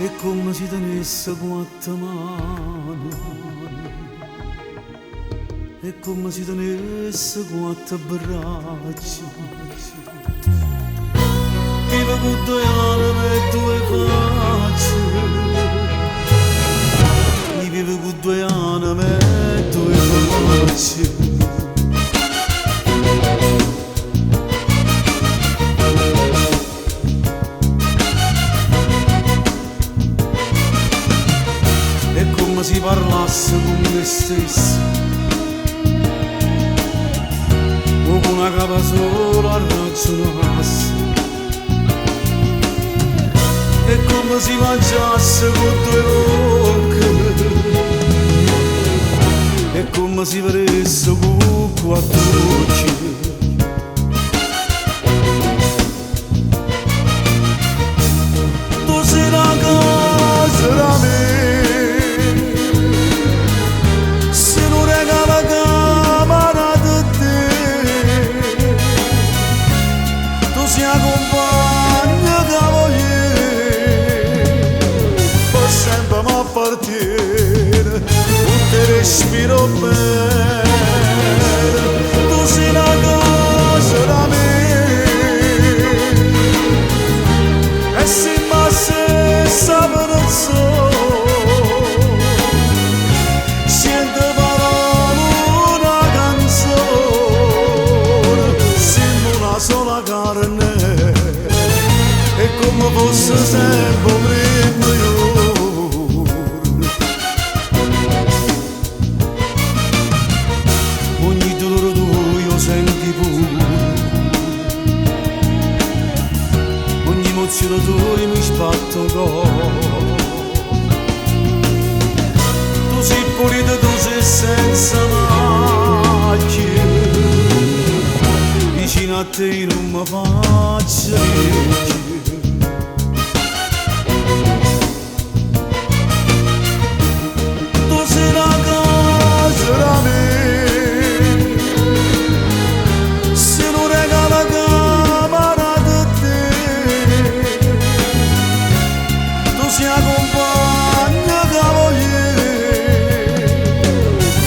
è come se tenesse quattro mani, è come se tenesse quattro braccia. Vive con due anime e due facce, vive con due anime e due facce. Si parlasse con me stesso o con una capa sola ragionasse, è come si mangiasse con due bocche, è come si vedesse con quattro occhi. Tu sei la casa da me, compagna che voglio, poi sempre mi appartiene, non ti respiro bene, tu sei la casa da me, e se mi stessa persona, sento parole una canzone, siamo una sola carne, è come fosse sempre prima giorno. Ogni dolore tuo io senti pure, ogni emozione tua mi sbatto il cuore. Tu sei pulito, tu sei senza macchie, vicino a te non mi faccio ricchi. Tu sei la casa da me, se non regala camera da te, tu sei la compagna che voglio,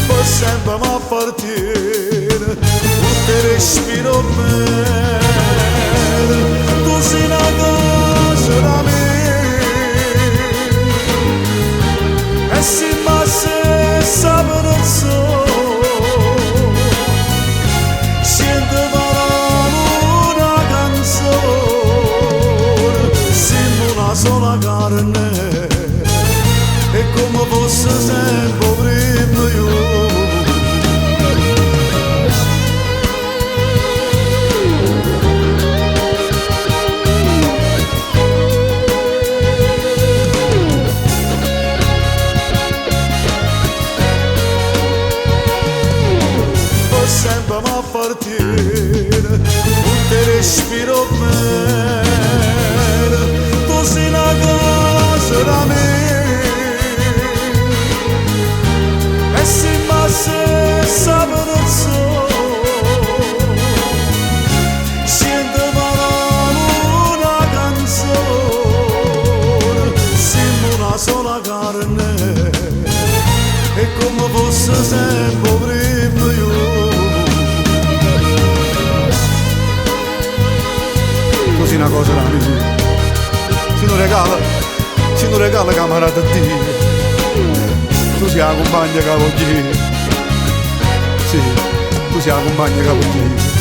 poi sempre mi appartiene, non ti respiro bene, tu sei la casa da me, e se mi stessa persona, sento parole una canzone, siamo una sola carne, è come fosse sempre prima giorno. Sempre mi appartiene, non ti respiro bene, tu sei la casa da me, e se mi stessa persona, sento parole una canzone, siamo una sola carne, è come fosse sempre prima giorno. Così una cosa da me, se non regala camarata a Dio, tu sei la compagna che voglio, sì, tu sei la compagna che voglio.